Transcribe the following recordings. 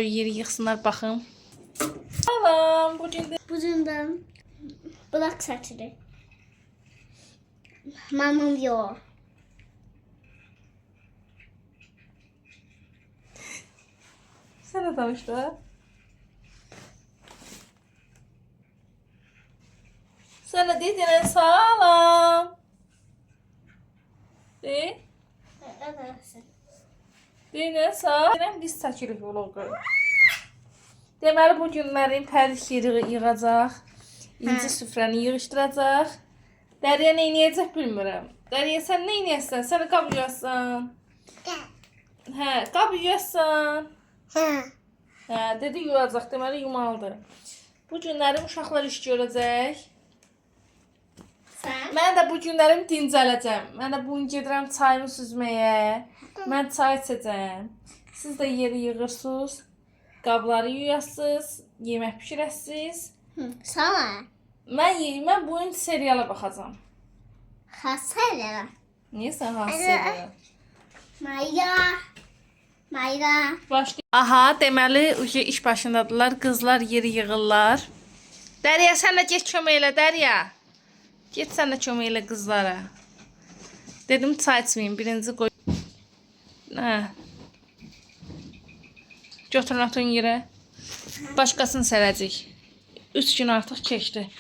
Yeri yıxsınlar baxım. Salam, Bugündən bulaq saçırı. Mamam yox. Sənə danışdı. Sənə deyirəm salam. Deyirəm salam. Biz çəkirik vlogu. Deməli bu günlərin pəriş yeri yığacaq. İnci süfrəni yığışdıracaq. Dəriyə nə edəcək bilmirəm. Dəriyə sən nə edəsən? Sən qab yuyarsan. Hə, qab yuyarsan. Hə, dedi yuyacaq. Deməli yumalıdır. Bu günlərim uşaqlar iş görəcək. Mən də bu günlərim dincələcəm. Mən də bugün gedirəm çayımı süzməyə. Mən çay içəcəm. Siz də yeri yığırsınız. Qabları yuyasınız. Yemək pişirəsiniz. Sana. Mən bugün seriala baxacağam. Xəsələ. Niyə sən hansı serial? Mayra. Başlayaq. Aha, deməli iş başındadılar. Qızlar yeri yığırlar. Dəriyə sən də get kömək elə Dəriyə. Get sən də kömək elə qızlara. Dedim çay içməyim. Birinci qoy. Hə. Götürün atın yerə. Başqasını sərəcək. 3 gün artıq keçdi.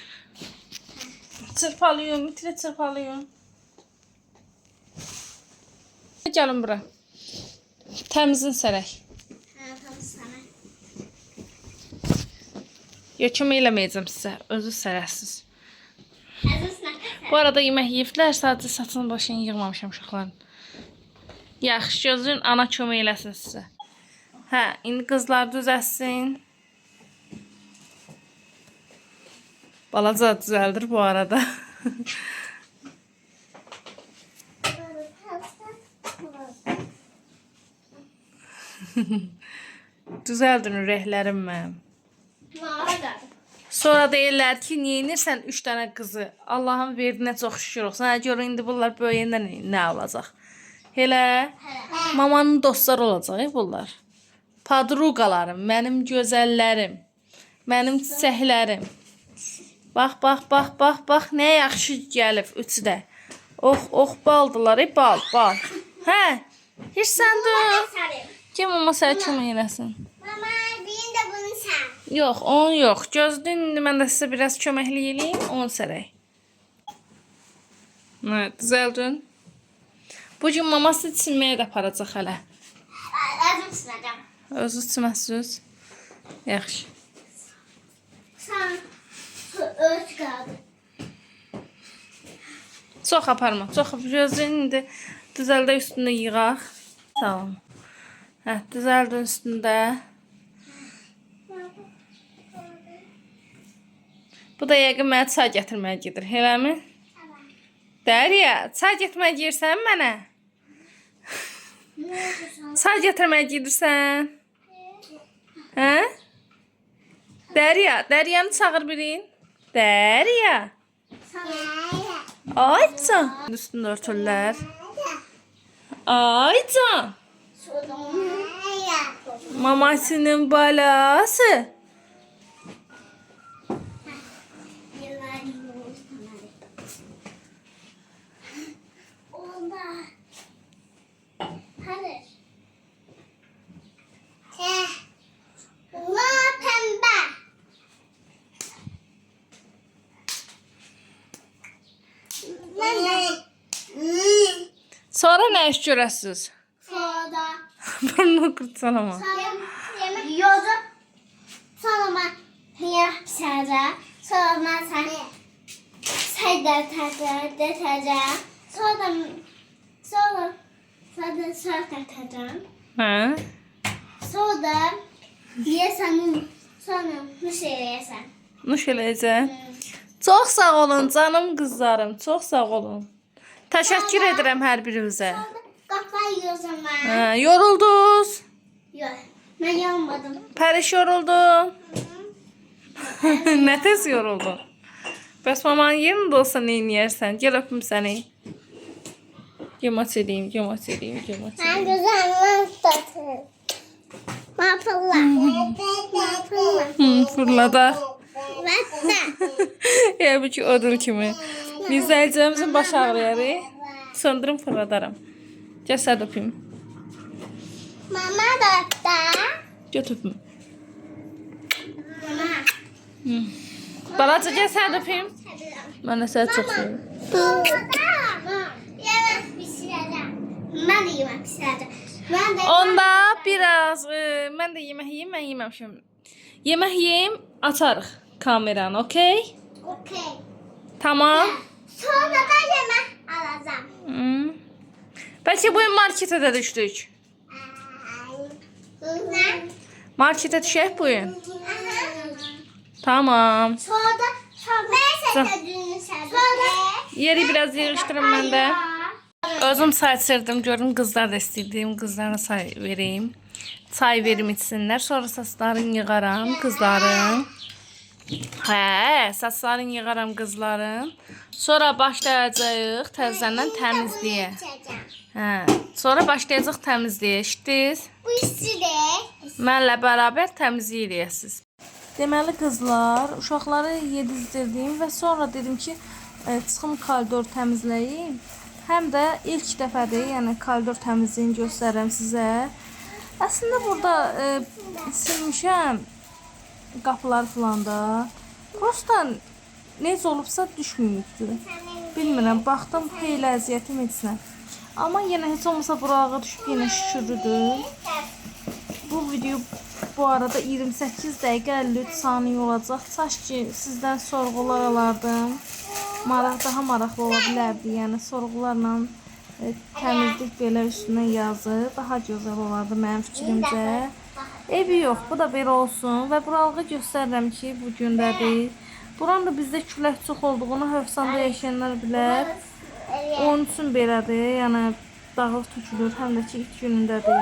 Çırpalayın, mitrə çırpalayın. Gəlin bura. Təmizin sərək. Yox, kömək eləməyəcəm sizə. Özü sərəsiz. Bu arada yemək yeyibdilər. Sadəcə saçını başını yığmamışam uşaqların. Yaxşı, gözün ana kömək eləsin sizə. Hə, indi qızlar düzəlsin. Balaca düzəldir bu arada. Düzəldin ürəklərim mənim. Sonra deyirlər ki, niyə inirsən 3 dənə qızı? Allahın verdiyinə çox şükür olsun. Sənə görə indi bunlar böyüyəndə nə olacaq? Elə mamanın dostları olacaq bunlar. Padruqalarım, mənim gözəllərim, mənim çiçəklərim. Bax, bax, bax, bax, bax, nə yaxşı gəlib üçü də. Oh, baldılar, bal. Hə, heç sən dur. Kim mama sənə kömək eləsin? Mama, birin də bunu sən. Yox, onun yox. Gözləyin, indi mən də sizə biraz köməklik eləyim, onu sərək. Hə, düzəldin. Bugün maması çinməyə də aparacaq hələ. Özüm sinəcəm. Özü çinəsiz. Yaxşı. Sən öz qaldı. Çox aparma, çox gözləyin, indi düzəldə üstündə yığaq. Tamam. Hə, düzəldin üstündə. Bu da yəqin mənə çay gətirməyə gedir, eləmi? Dəriyə, çay gətirməyə gelirsən mənə? Çay gətirməyə gedirsən? Hə? Dəriyanı çağır birin. Dəriyə. Aycan. Üstündə örtürlər. Aycan. Mamasının balası. Sonra nə iş görəsiniz? Sonra Burnunu qırçalama. yozub sonra mən yapacağım. Sonra mən səni sədətəcəm. Sonra sədətəcəm. Hə? Sonra yeyəsən, sonra nuş eləyəsən. Nuş eləyəcəm. Çox sağ olun canım qızlarım. Çox sağ olun. Təşəkkür edirəm hər birinizə. Qapı yozum mən. Hə, yoruldunuz. Yox, mən yanmadım. Pəriş yoruldun. Nə tez yoruldun? Bəs mamanın yerində olsa nə edərsən? Gəl öpüm səni. Yamaç edeyim. Mən gözəlim tatlı. Mapılla. Mapılla. Fırladaq. Vəttə. Yəni ki, odur kimi. Biz əlcəmizin baş ağrıyarı. Söndürüm, fırladaram. Gəl sən öpüm. Mama da. Göt öpüm. Mama. Balaca gəl sən öpüm. Mən də səni çox sevirəm. Yemək pişirəcəm. Mən də yemək pişirəcəm. Onda biraz mən də yemək yeyim, mən yeməmişəm. Yemək yeyim, açarıq kameranı, okey? Okey. Tamam. Sonra da yemək alacağım. Bəlkə bu gün marketə də düşdük. Nə? Marketə düşək bu gün. Tamam. Sonra Yeri biraz yığışdırım mən də. Özüm çay içirdim, görüm qızlar da istəyirdim, qızlara çay vereyim. Çay verim içsinlər, sonra saçlarını yığaram qızların. Hə, saçlarını yığaram qızların. Sonra başlayacağıq təzədən təmizliyə. Hə, sonra başlayacaq təmizliyə. Eşitdiniz? Bu istidir. Mənlə bərabər təmizlik eləyəsiniz. Deməli qızlar, uşaqları yedizdirdim və sonra dedim ki, çıxım koridor təmizləyim. Həm də ilk dəfədir, yəni koridor təmizliyini göstərirəm sizə. Əslində burada silmişəm qapılar falan da. Prosta necə olubsa düşməyibdi. Bilmirəm, baxdım xeyli əziyyətim etsinə. Amma yenə heç olmasa burağa düşüb yenə şükürlüdür. Bu video bu arada 28 dəqiqə 53 saniyə olacaq. Çaş ki, sizdən sorğular alardım. Daha maraqlı ola bilərdi. Yəni sorğularla təmizlik belə üstünə yazı daha gözəl olardı mənim fikrimcə. Evi yox, bu da belə olsun və buralığı göstərirəm ki, bu gündədir. Buranın da bizdə külək çox olduğunu Hövsanda yaşayanlar bilər. Onun üçün belədir. Yəni dağılıb tökülür, həm də ki, ilk günündədir.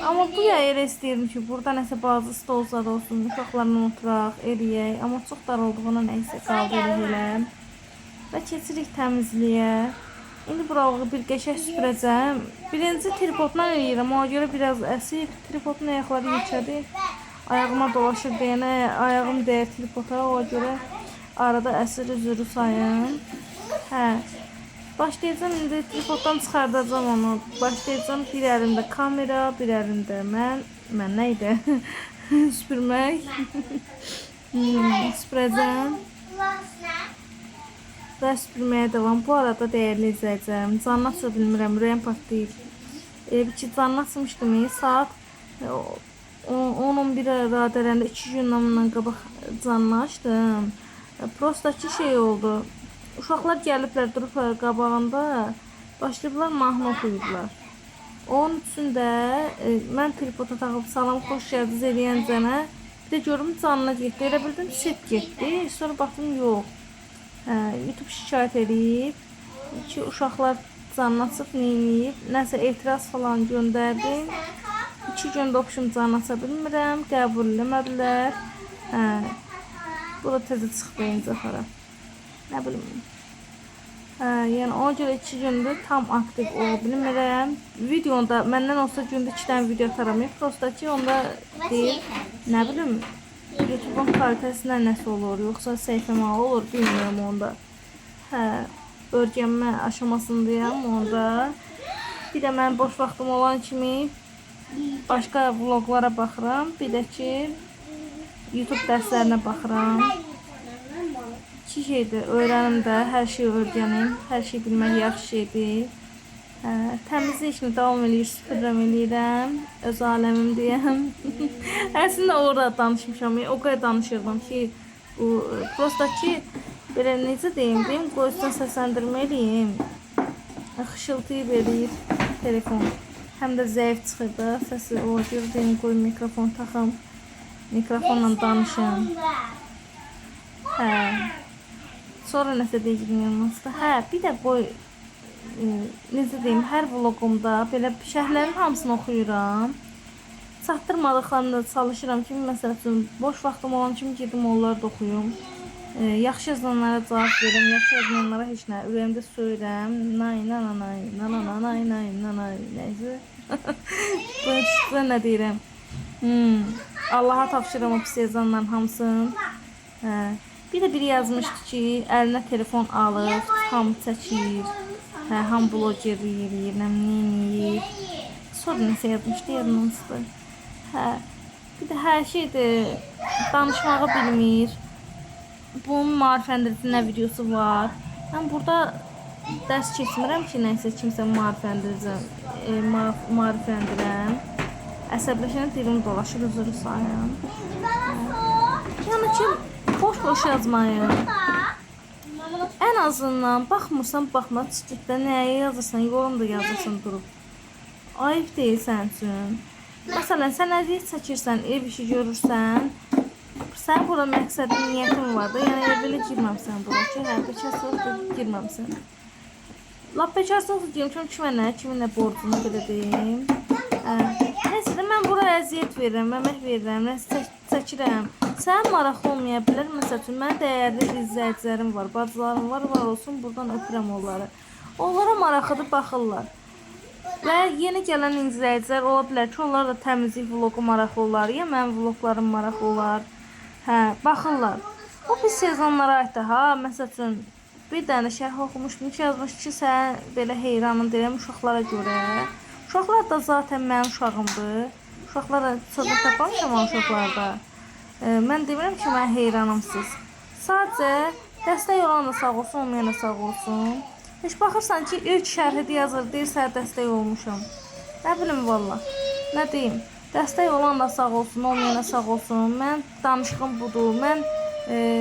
Amma bu ya elə istəyirdim ki, burada nəsə bazı stol zad olsun, uşaqlarla oturaq, eləyək. Amma çox dar olduğuna nəysə qaldı elə. Və keçirik təmizliyə. İndi buralığı bir qəşək süpürəcəm. Birinci tripodla eləyirəm, ona görə biraz əsir. Tripodun ayaqları yükədir. Ayağıma dolaşır deyənə, ayağım dəyər tripoda, ona görə arada əsir üzürü sayın. Hə. Başlayacağım indi tripoddan çıxardacağım onu. Başlayacağım bir əlimdə kamera, bir əlimdə mən nə idi? Süpürmək. Süpürəcəm. Və süpürməyə devam. Bu arada dəyərli izləyəcəm. Canını aça bilmirəm, ürəyim partlayır. Bir ki, canını açmışdım. Saat 10-11 radələrində 2 gündən qabaq canını açdım. Prosta ki şey oldu. Uşaqlar gəliblər, durublar qabağında, başlayıblar mahnı oxuyublar. Onun üçün də mən tripoda taxıb salam, xoş gəldiniz eləyəncənə bir də görüm canına getdi. Elə bildim set getdi. Sonra baxdım yox. YouTube şikayət edib ki, uşaqlar canını açıb neyniyib. Nəsə etiraz falan göndərdim. 2 gündə oxşum canını aça bilmirəm. Qəbul eləmədilər. Bu da təzə çıxdı incəfara. Nə bilim. Yəni ona görə 2 gündür tam aktiv ola bilmirəm. Videonda məndən olsa gündə 2 dənə video ataram. Prosta ki onda deyir, nə bilim, YouTube'un kalitəsindən nəsə olur, yoxsa səhifəmalı olur, bilmirəm onda. Öyrənmə aşamasındayam onda. Bir də mən boş vaxtım olan kimi başqa vloglara baxıram. Bir də ki YouTube dərslərinə baxıram. İki şeydir, öyrənim də, hər şeyi öyrənim, hər şey bilmək yaxşı şeydir. Təmizlik işini davam eləyir, süpürəm eləyirəm, öz aləmim deyəm. Əslində orada danışmışam, o qədər danışırdım ki, prosta ki, belə necə deyim, qoysun səsləndirmə eləyim. Xışıltıyı eləyir telefon, həm də zəif çıxır da, səsi o görə deyim, qoy mikrofon taxım, mikrofonla danışım. Sonra nəsə deyəcəm yanınızda. Bir də qoy, necə deyim, hər vlogumda belə şərhlərin hamısını oxuyuram. Çatdırmadıqlarını da çalışıram ki, məsəl üçün, boş vaxtım olan kimi gedim onları da oxuyum. Yaxşı yazılanlara cavab verim, yaxşı yazılanlara heç nə, ürəyimdə söyürəm. Nay, nananay, nananay, nay, nanay, nəysə. Ben nə deyirəm? Allaha tapşırıram o pis yazanların hamısını. Hə. Bir də biri yazmışdı ki, əlinə telefon alıb, hamı çəkir. Hə, ham blogerlik eləyir, nə eləyir. Sonra nəsə yazmışdı, yadımdadır. Hə. Bir də hər şeydir, danışmağı bilmir. Bunun maarifləndirici nə videosu var. Mən burada dərs keçmirəm ki, nəysə kimsə maarifləndirəm. Əsəbləşən dilim dolaşır, üzrü sayım. Yəni ki, boş-boş yazmayın. Ən azından baxmırsan, baxma, çıxdıqda nəyə yazırsan, yorum da yazırsan durub. Ayıb deyil sənin üçün. Məsələn, sən əziyyət çəkirsən, ev işi görürsən, sən burada məqsədin, niyyətin var da, yəni belə girməmsən bura ki, hə, bekarsız da girməmsən. Lap bekarsız deyim, kiminlə borcunu belə deyim. Neysə də mən buraya əziyyət verirəm, əmək verirəm, nəsə çəkirəm. Sən maraqlı olmaya bilər, məsəl üçün, mən dəyərli izləyicilərim var, bacılarım var olsun, buradan öpürəm onları. Onlara maraqlıdır, baxırlar. Və yeni gələn izləyicilər ola bilər ki, onlar da təmizlik vlogu maraqlı olar, ya mənim vloglarım maraqlı olar. Hə, baxırlar. Bu pis sezonlara aiddir, ha, məsəl üçün, bir dənə şərh oxumuşdum ki, yazmış ki, sən belə heyranım deyirəm uşaqlara görə. Uşaqlar da zaten mənim uşağımdır. Uşaqlara söhbət tapamışam o uşaqlarda. Mən demirəm ki, mən heyranımsız. Sadəcə dəstək olan da sağ olsun, olmayan da sağ olsun. Heç baxırsan ki, ilk şərhidi yazır, deyirsə dəstək olmuşam. Nə bilim valla. Nə deyim? Dəstək olan da sağ olsun, olmayan da sağ olsun. Mən danışığım budur. Mən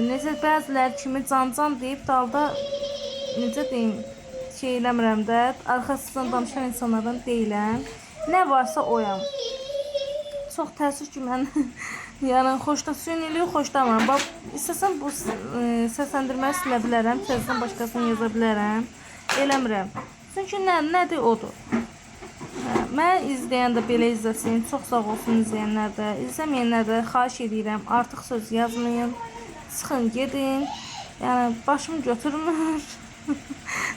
necə bəzilər kimi can deyib dalda necə deyim, şey eləmirəm də, arxasından danışan insanlardan deyiləm. Nə varsa oyam. Çox təəssüf ki, mən yəni xoşdasın eləyir, xoşdamam. Bax, istəsəm bu səsləndirməyi silə bilərəm, təzədən başqasını yaza bilərəm. Eləmirəm. Çünki nədir odur. Mən izləyən də belə izləsin. Çox sağ olsun izləyənlər də. İzləməyənlər də xahiş edirəm. Artıq söz yazmayın. Çıxın, gedin. Yəni, başım götürmür.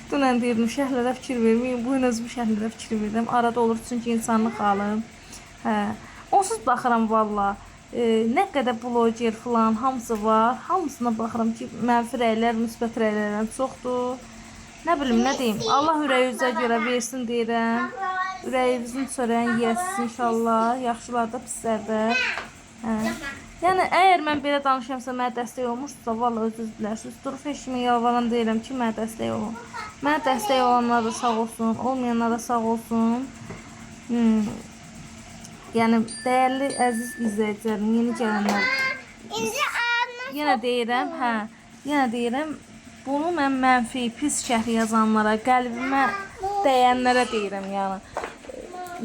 Dünən deyirdim, şəhərlərə fikir verməyim. Bu gün özüm şəhərlərə fikir verirəm. Arada olur çünki insanlıq halım. Hə. Onsuz baxıram valla. Nə qədər bloger falan hamısı var. Hamısına baxıram ki, mənfi rəylər, müsbət rəylərdən çoxdur. Nə bilim, nə deyim. Allah ürəyinizə görə versin deyirəm. Ürəyinizin çörəyin yiyəsiz inşallah. Yaxşılar da, pislər də. Yəni, əgər mən belə danışamsa, mənə dəstək olmuşsa, valla özünüz bilərsiniz. Durub heç kimi yalvaran deyirəm ki, mənə dəstək olun. Mənə dəstək olanlar da sağ olsun, olmayanlar da sağ olsun. Yəni, dəyərli, əziz izləyicilərim, yeni gələnlər. Yenə deyirəm, bunu mən mənfi, pis şərh yazanlara, qəlbimə dəyənlərə deyirəm, yəni.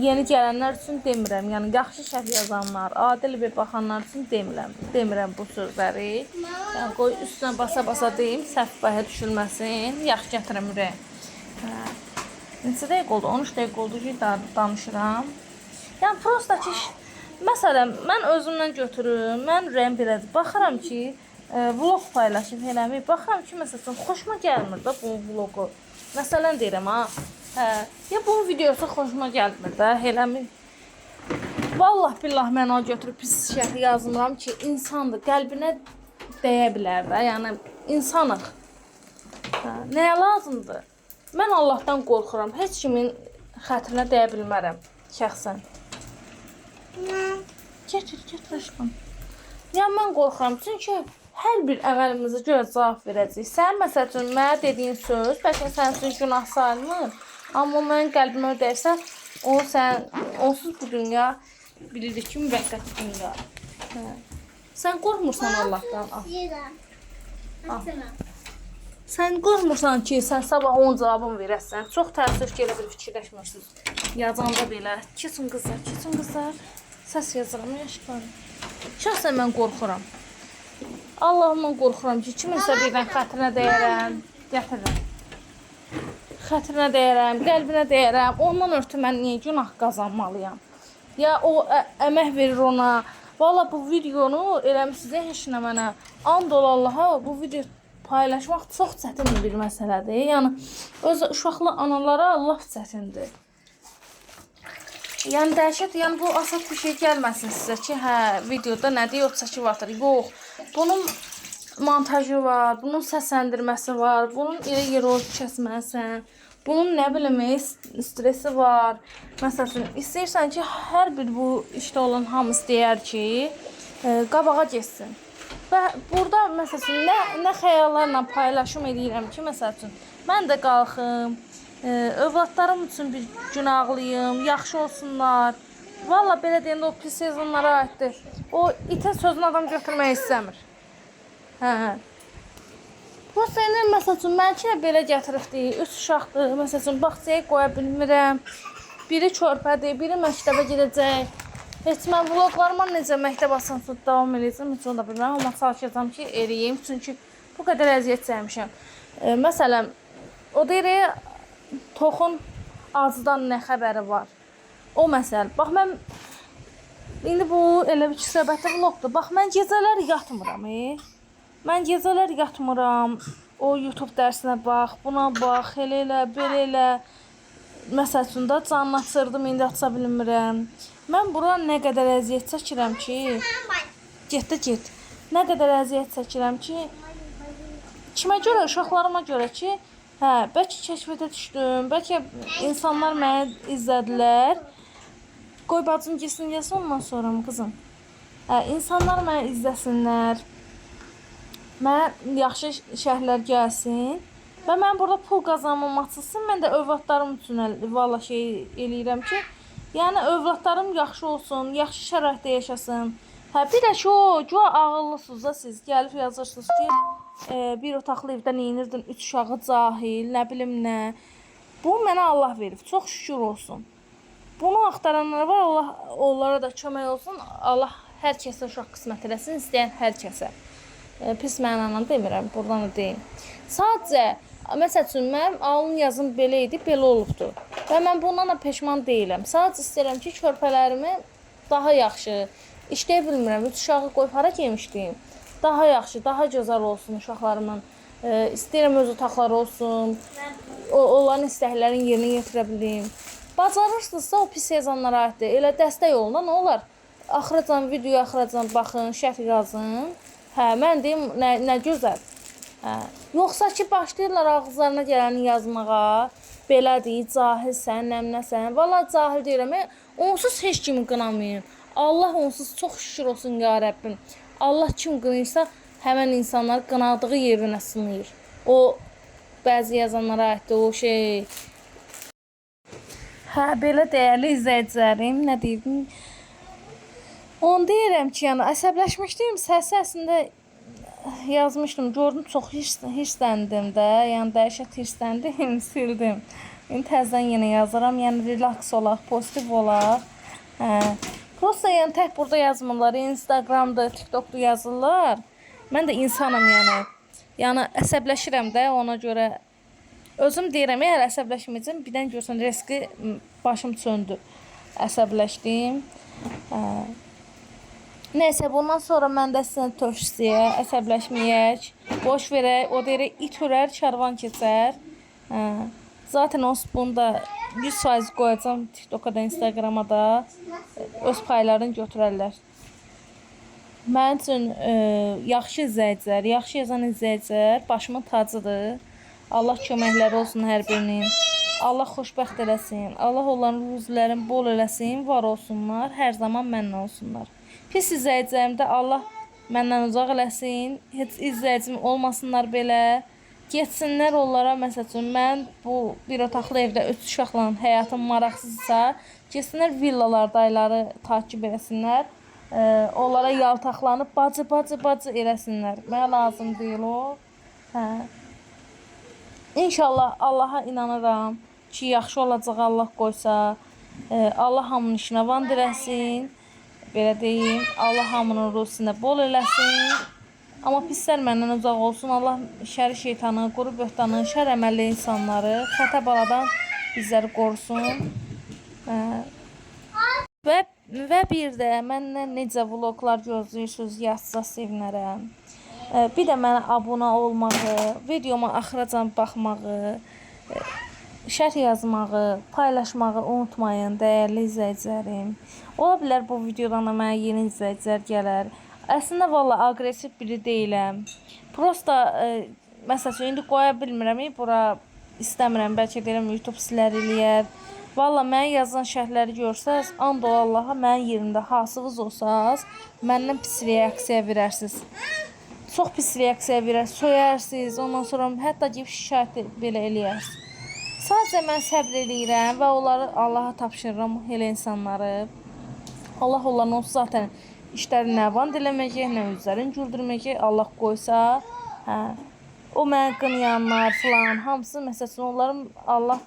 Yeni gələnlər üçün demirəm, yəni yaxşı şərh yazanlar, adil bir baxanlar üçün demirəm bu sözləri. Yəni, qoy üstünə basa-basa deyim, səhv başa düşülməsin, yaxşı gətirəm ürək. Neçə dəqiq oldu? 13 dəqiq oldu ki, danışıram. Yəni, prosta ki, məsələn, mən özümdən götürüm, mən ürəyim belədir. Baxıram ki, vlog paylaşıb eləməyib, baxıram ki, məsələn, xoşuma gəlmir də bu vlogu. Məsələn deyirəm, ya bunun videosu xoşuma gəlmir də, eləmir. Vallah billah mən o götürüb pis şərh yazmıram ki, insandır, qəlbinə dəyə bilər də, yəni insanıq. Nəyə lazımdır? Mən Allahdan qorxuram, heç kimin xətrinə dəyə bilmərəm şəxsən. Gətir aşkım. Yəni mən qorxuram, çünki hər bir əməlimizə görə cavab verəcəyik. Sən məsəl üçün mənə dediyin söz, bəlkə sənin üçün günah sayılmır, amma mənim qəlbimə dəysə, onsuz bu dünya bilirik ki, müvəqqəti dünya. Sən qorxmursan Allahdan. Sən qorxmursan ki, sən sabah onun cavabını verəsən. Çox təəssüf ki, elə bir fikirləşməksiniz. Yazanda belə, keçin qızlar. Səs yazıram, yaşqlarım. Şəxsən mən qorxuram. Allahımdan qorxuram ki, kiminsə birdən xətrinə dəyərəm, gətirirəm. Xətrinə dəyərəm, qəlbinə dəyərəm. Ondan ötürü mən niyə günah qazanmalıyam? Ya o əmək verir ona. Valla bu videonu eləmişsiniz, heç nə mənə. And ol Allaha, bu video paylaşmaq çox çətin bir məsələdir. Yəni, öz uşaqlı analara laf çətindir. Yəni dəhşət, yəni bu asat bir şey gəlməsin sizə ki, hə, videoda nədir, 32 vatır. Yox. Bunun montajı var, bunun səsləndirməsi var, bunun elə yerol kəsməsən, bunun nə bilim stresi var. Məsələn, istəyirsən ki, hər bir bu işdə olan hamısı deyər ki, qabağa getsin. Və burada məsələn nə xəyallarla paylaşım edirəm ki, məsələn, mən də qalxım, övladlarım üçün bir gün ağlayım, yaxşı olsunlar. Valla belə deyəndə o pis sezonlara aiddir. O itin sözünü adam götürmək istəmir. Hə. Bu sənin məsələn mənə belə gətiribdi, 3 uşaqdır. Məsələn bağçaya qoya bilmirəm. Biri körpədir, biri məktəbə gedəcək. Heç mən vloglarıma necə məktəb asansız davam edəcəm, heç onu da bilmirəm. Amma çalışacağam ki, eləyim. Çünki bu qədər əziyyət çəkmişəm. Məsələn, o deyir, Toxun acıdan nə xəbəri var? O məsəl. Bax, mən indi bu elə bir söhbətdə vlogdur. Bax, mən gecələr yatmıram. Mən gecələr yatmıram. O YouTube dərsinə bax, buna bax, elə, belə elə. Məsələn də canını açırdım, indi aça bilmirəm. Mən bura nə qədər əziyyət çəkirəm ki, get. Nə qədər əziyyət çəkirəm ki, kimə görə, uşaqlarıma görə ki, hə, bəlkə kəşfətə düşdüm, bəlkə insanlar məni izlədilər. Qoy bacım girsin ondan sonra mı qızım? Hə, insanlar məni izləsinlər. Mənə yaxşı şərhlər gəlsin. Və mən burada pul qazanmam açılsın. Mən də övladlarım üçün valla şey eləyirəm ki, yəni övladlarım yaxşı olsun, yaxşı şəraitdə yaşasın. Hə, bir də ki, ağıllısınız da siz. Gəlib yazırsınız ki, bir otaqlı evdə neyinirdin, 3 uşağı cahil, nə bilim nə. Bu mənə Allah verib, çox şükür olsun. Bunu axtaranlar var, Allah onlara da kömək olsun. Allah hər kəsə uşaq qismət eləsin, istəyən hər kəsə. Pis mənanla demirəm, buradan da deyim. Sadəcə, məsəl üçün, mənim alın yazım belə idi, belə olubdu. Və mən bundan da peşman deyiləm. Sadəcə istəyirəm ki, körpələrimi daha yaxşı, işləyə bilmirəm, 3 uşağı qoyub hara yemişdim. Daha yaxşı, daha gözəl olsun uşaqlarımın. İstəyirəm öz otaqları olsun. Onların istəklərini yerinə yetirə bilim. Bacarırsınızsa o pis yazanlara aiddir. Elə dəstək olun da nə olar? Axıracan, videoya axıracan baxın, şərh yazın. Hə, mən deyim, nə gözəl. Hə. Yoxsa ki, başlayırlar ağızlarına gələni yazmağa. Belədir, cahilsən, nəmnəsən. Valla cahil deyirəm, onsuz heç kimi qınamayın. Allah onsuz çox şükür olsun ya Rəbbim. Allah kim qınıysa, həmən insanlar qınadığı yerinə sınıyır. O, bəzi yazanlara aiddir o şey. Hə, belə dəyərli izləyicilərim, nə deyim? Onu deyirəm ki, yəni əsəbləşmişdim, əslində yazmışdım, gördüm, çox hirsləndim də, yəni dəhşət hirsləndim, sildim. İndi təzədən yenə yazıram, yəni relax olaq, pozitiv olaq. Prosta yəni tək burada yazmırlar, Instagramda, TikTokda yazırlar. Mən də insanım yəni. Yəni əsəbləşirəm də ona görə. Özüm deyirəm, əgər əsəbləşməyəcəm, birdən görsən riski başım söndü. Əsəbləşdim. Nəysə, bundan sonra mən də sizə tövsiyə, əsəbləşməyək, boş verək, o deyir, it hürər, karvan keçər. Zaten bunu da 100% qoyacam TikTok'a da, Instagram'a da, öz paylarını götürərlər. Mənim üçün yaxşı izləyicilər, yaxşı yazan izləyicilər başımın tacıdır. Allah köməkləri olsun hər birinin. Allah xoşbəxt eləsin. Allah onların ruzlərini bol eləsin, var olsunlar, hər zaman mənlə olsunlar. Pis izləyicilərim də Allah məndən uzaq eləsin. Heç izləyicim olmasınlar belə. Getsinlər onlara, məsəl üçün, mən bu bir otaqlı evdə 3 uşaqla həyatım maraqsızsa, getsinlər villalarda ayları takib eləsinlər. Onlara yaltaqlanıb bacı eləsinlər. Mənə lazım deyil o. İnşallah Allaha inanıram ki, yaxşı olacaq Allah qoysa. Allah hamının işinə van dirəsin. Belə deyim, Allah hamının ruhusunda bol eləsin. Amma pislər məndən uzaq olsun. Allah şəri şeytanı, quru böhtanı, şər əməlli insanları, xəta baladan bizləri qorusun. Və bir də məndən necə vloglar gözləyirsiniz, yazsa sevinərəm. Bir də mənə abunə olmağı, videoma axıracan baxmağı, şərh yazmağı, paylaşmağı unutmayın, dəyərli izləyicilərim. Ola bilər bu videodan da mənə yeni izləyicilər gələr. Əslində valla aqressiv biri deyiləm. Prosta məsəl üçün indi qoya bilmirəm, bura istəmirəm, bəlkə deyirəm YouTube silər eləyər. Valla mənə yazılan şərhləri görsəz, and ol Allaha, mənim yerimdə hasınız olsaz, məndən pis reaksiya verərsiniz. Çox pis reaksiya verərsiniz, soyarsınız, ondan sonra hətta ki şikayət belə eləyərsiniz. Sadəcə mən səbr eləyirəm və onları Allaha tapşırıram, elə insanları. Allah onların olsun zaten işləri nə vand eləməyəcək, nə özlərini güldürməyəcək. Allah qoysa, o mənə qınayanlar falan, hamısı məsələn onların Allah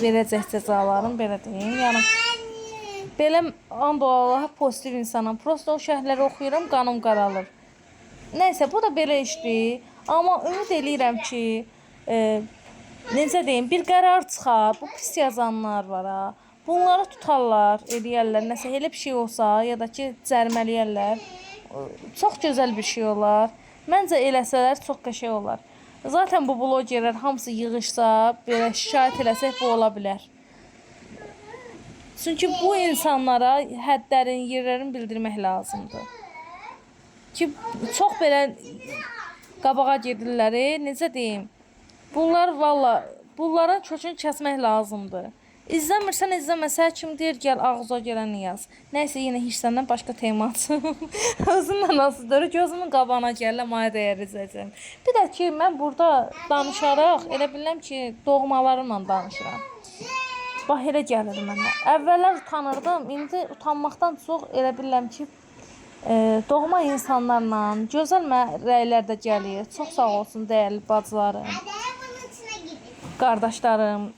verəcək cəzalarını, belə deyim. Yəni belə and Allaha pozitiv insanam. Prosta o şərhləri oxuyuram, qanım qaralır. Nəysə, bu da belə işdir. Amma ümid eləyirəm ki, necə deyim, bir qərar çıxar. Bu pis yazanlar var ha. Bunları tutarlar, eləyərlər. Nəsə elə bir şey olsa, ya da ki, cərimələyərlər. Çox gözəl bir şey olar. Məncə eləsələr çox qəşəng olar. Zaten bu blogerlər hamısı yığışsa, belə şikayət eləsək bu ola bilər. Çünki bu insanlara həddlərin, yerlərini bildirmək lazımdır. Ki, çox belə qabağa gedirlər, necə deyim. Bunlar valla, bunların kökünü kəsmək lazımdır. İzləmirsən, izləməsə kim deyir, gəl ağza gələni yaz. Nəysə, yenə heç səndən başqa tema açım. Özümlə nasıl dörü, gözümün qabağına gələm, aya dəyər izləyəcəm. Bir də ki, mən burada danışaraq, elə biləm ki, doğmalarımla danışıram. Bax, elə gəlir mənə. Əvvəllər utanırdım, indi utanmaqdan çox elə biləm ki, doğma insanlarla gözəl rəylər də gəlir. Çox sağ olsun, dəyərli bacılarım, qardaşlarım.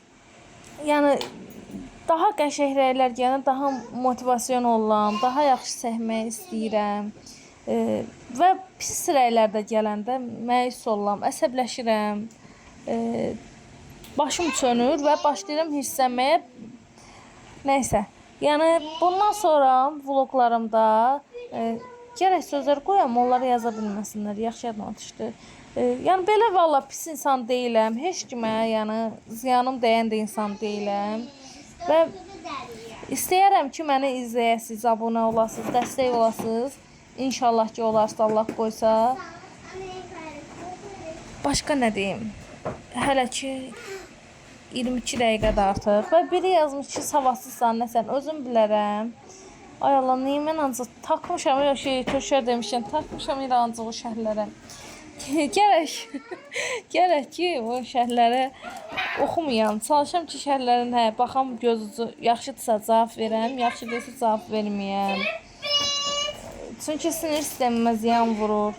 Yəni, daha qəşəng rəylər gələn, daha motivasiyon olan, daha yaxşı səhmək istəyirəm. Və pis rəylər də gələndə məyus oluram, əsəbləşirəm. Başım çönür və başlayıram hirslənməyə. Nəysə, yəni bundan sonra vloqlarımda gərək sözlər qoyam, onları yaza bilməsinlər, yaxşı yadıma düşdü. Yəni belə valla pis insan deyiləm, heç kimə yəni ziyanım dəyən də insan deyiləm. Və istəyərəm ki, məni izləyəsiniz, abunə olasınız, dəstək olasınız. İnşallah ki, olarsa, Allah qoysa. Başqa nə deyim? Hələ ki 22 dəqiqədə artıq. Və biri yazmış ki, savadsızsan, nəsən, özüm bilərəm. Ay Allah, niyə mən ancaq takmışam, töşər demişəm, takmışam elə ancaq o şərhlərə. Gərək ki, o şərhləri oxumayam. Çalışam ki, şərhlərin baxam, gözü yaxşıdırsa cavab verəm, yaxşı deyilsə cavab verməyəm. Çünki sinir sistemimə ziyan vurur.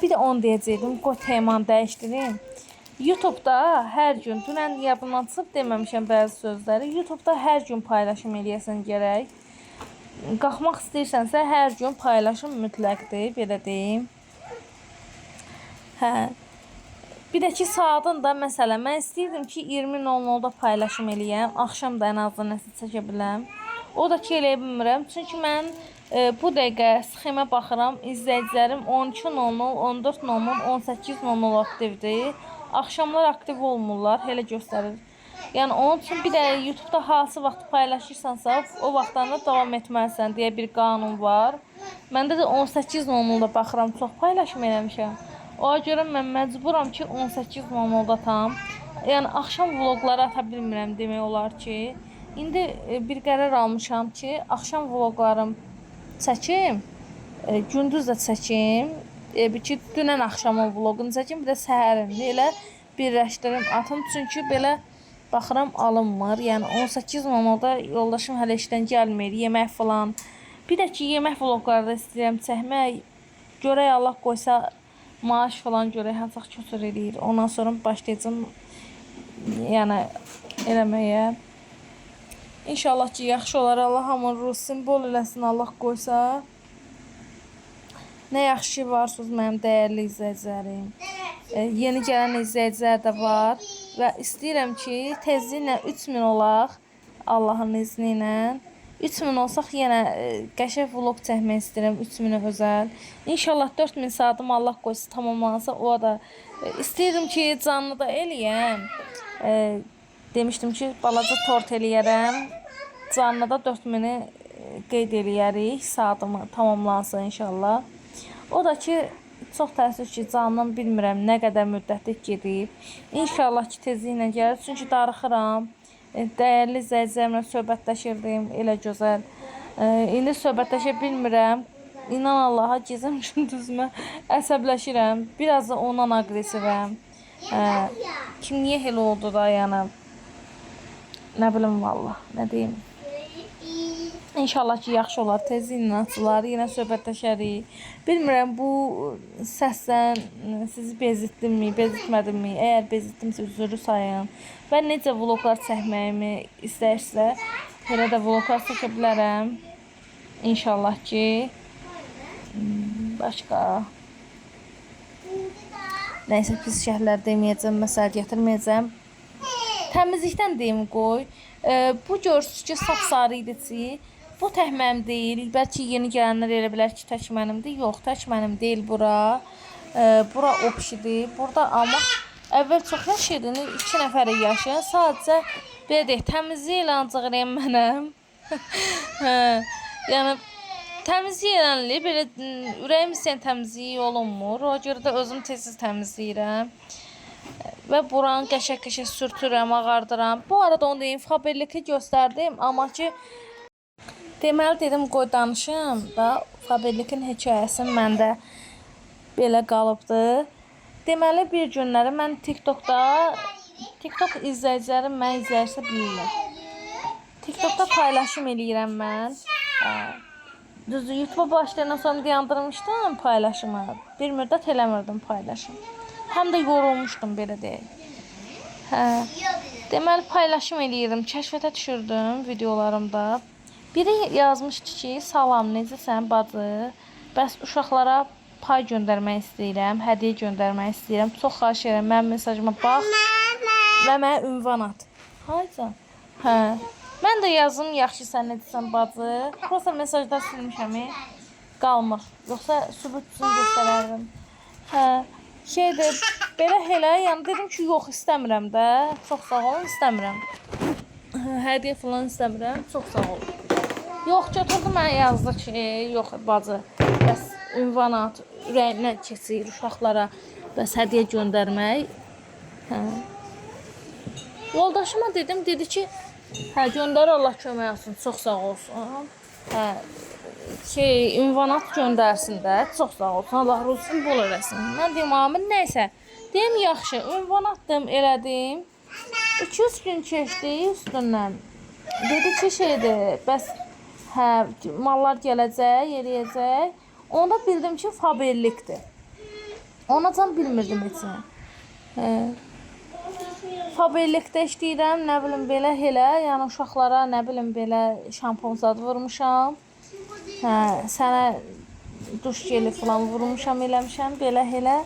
Bir də onu deyəcəkdim, qoy temanı dəyişdirim. YouTube'da hər gün, dünən yadımdan çıxıb deməmişəm bəzi sözləri, YouTube'da hər gün paylaşım eləyəsən gərək. Qalxmaq istəyirsənsə, hər gün paylaşım mütləqdir, belə deyim. Bir də ki, saatın da, məsələn, mən istəyirdim ki, 20:00-da paylaşım eləyəm, axşam da ən azından nəsə çəkə biləm. O da ki, eləyə bilmirəm, çünki mən bu dəqiqə sxemə baxıram, izləyicilərim 12:00, 14:00, 18:00 aktivdir. Axşamlar aktiv olmurlar, elə göstərir. Yəni onun üçün bir də YouTube'da hansı vaxt paylaşırsansa, o vaxtlarda davam etməlisən deyə bir qanun var. Məndə də 18:00-da baxıram, çox paylaşım eləmişəm. Ona görə mən məcburam ki, 18:00-da tam. Yəni axşam vloqları ata bilmirəm demək olar ki. İndi bir qərar almışam ki, axşam vloqlarım çəkim, gündüz də çəkim. Bir ki, dünən axşamın vloqunu çəkim, bir də səhərin elə birləşdirim atım. Çünki belə baxıram alınmır. Yəni 18:00-da yoldaşım hələ işdən gəlmir, yemək falan. Bir də ki, yemək vloqları da istəyirəm çəkmək. Görək Allah qoysa maaş falan görək hansaq kötür eləyir. Ondan sonra başlayacağım yəni eləməyə. İnşallah ki, yaxşı olar. Allah hamını ruh simbol eləsin, Allah qoysa. Nə yaxşı varsınız mənim dəyərli izləyicilərim. Yeni gələn izləyicilər də var. Və istəyirəm ki, tezliklə 3000 olaq Allahın izni ilə. 3000 olsaq yenə qəşəng vlog çəkmək istəyirəm 3000-ə özəl. İnşallah 4000 saatım Allah qoysa tamamlansa o da istəyirəm ki, canlı da eləyəm. Demişdim ki, balaca tort eləyərəm. Canlı da 4000-i qeyd eləyərik. Saatımı tamamlansın inşallah. O da ki, çox təəssüf ki, canlı bilmirəm nə qədər müddətlik gedib. İnşallah ki, tezliklə gəlir. Çünki darıxıram. Dəyərli izləyicilərimlə söhbətləşirdim, elə gözəl. İndi söhbətləşə bilmirəm. İnan Allaha gecəm gündüzümə əsəbləşirəm. Biraz da ondan aqressivəm. Kim niyə elə oldu da, yəni. Nə bilim vallah, nə deyim. İnşallah ki, yaxşı olar, tezliklə açılar, yenə söhbətləşərik. Bilmirəm, bu səsdən sizi bezitdimmi, bezitmədimmi? Əgər bezitdimsə, üzrü sayın. Və necə vloglar çəkməyimi istəyirsə, elə də vloglar çəkə bilərəm. İnşallah ki. Başqa. Nəysə, pis şəhərlər deməyəcəm, məsələ gətirməyəcəm. Təmizlikdən deyim qoy. Bu görürsünüz ki, sapsarı idi ki. Bu tək mənim deyil. Bəlkə yeni gələnlər elə bilər ki, tək mənimdir. Yox, tək mənim deyil bura. Bura opşidir. Burada amma əvvəl çox yaşayırdın. 2 nəfəri yaşayan. Sadəcə belə deyək, təmizlik ilə ancaq eləyən mənəm. Yəni təmizlik elənli, belə ürəyim istəyən təmizlik olunmur. O görə də özüm tez-tez təmizləyirəm. Və buranı qəşəng-qəşəng sürtürəm, ağardıram. Bu arada onu deyim, Faberlici göstərdim. Amma ki, deməli dedim, qoy danışım da. Faberlicin hekayəsi məndə belə qalıbdı. Deməli, bir günləri mən TikTok izləyicilərim mən izləyirsə bilirlər. TikTokda paylaşım eləyirəm mən. Düzdür, YouTube'a başlayandan sonra dayandırmışdım paylaşımı. Bir müddət eləmirdim paylaşım. Həm də yorulmuşdum, belə deyək. Deməli, paylaşım eləyirdim. Kəşfətə düşürdüm videolarımda. Biri yazmışdı ki, salam, necəsən bacı? Bəs uşaqlara pay göndərmək istəyirəm, hədiyyə göndərmək istəyirəm. Çox xahiş edirəm, mənim mesajıma bax və mənə ünvan at. Haycan. Mən də yazım, yaxşı sən necəsən bacı? Prosta mesajlar silmişəm, qalmır. Yoxsa sübut üçün göstərərdim. Şeydir, belə elə, yəni dedim ki, yox, istəmirəm də. Çox sağ olun, istəmirəm. Hədiyyə falan istəmirəm, çox sağ olun. Yox, götürdü mənə yazdı ki, yox, bacı, bəs ünvanat ürəyimdən keçir uşaqlara, bəs hədiyyə göndərmək. Yoldaşıma dedim, dedi ki, göndər, Allah kömək olsun, çox sağ olsun. Ünvanat göndərsin də, çox sağ olsun, Allah ruzusunu bol eləsin. Mən deyim, amin, nəysə. Deyim, yaxşı, ünvanatdım, elədim. 200 gün keçdi üstündən. Dedi ki, şeydir, bəs mallar gələcək, eləyəcək. Onda bildim ki, Faberlikdir. Onacan bilmirdim heç nə. Faberlikdə işləyirəm, nə bilim, belə elə, yəni uşaqlara, nə bilim, belə şampon zad vurmuşam. Sənə duş geli falan vurmuşam, eləmişəm, belə elə.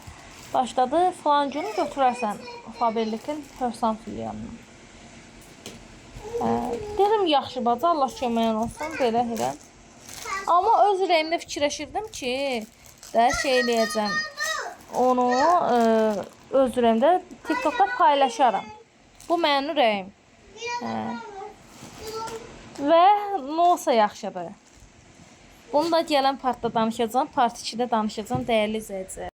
Başladı, falan günü götürərsən Faberlikin Hövsan filialına. Dedim, yaxşı bacı, Allah köməyin olsun, belə elə. Amma öz ürəyimdə fikirləşirdim ki, şey eləyəcəm, onu öz ürəyimdə TikTokda paylaşaram. Bu mənim ürəyim. Və nə olsa yaxşıdır. Bunu da gələn partda danışacağım, part 2-də danışacağım, dəyərli izləyicilər.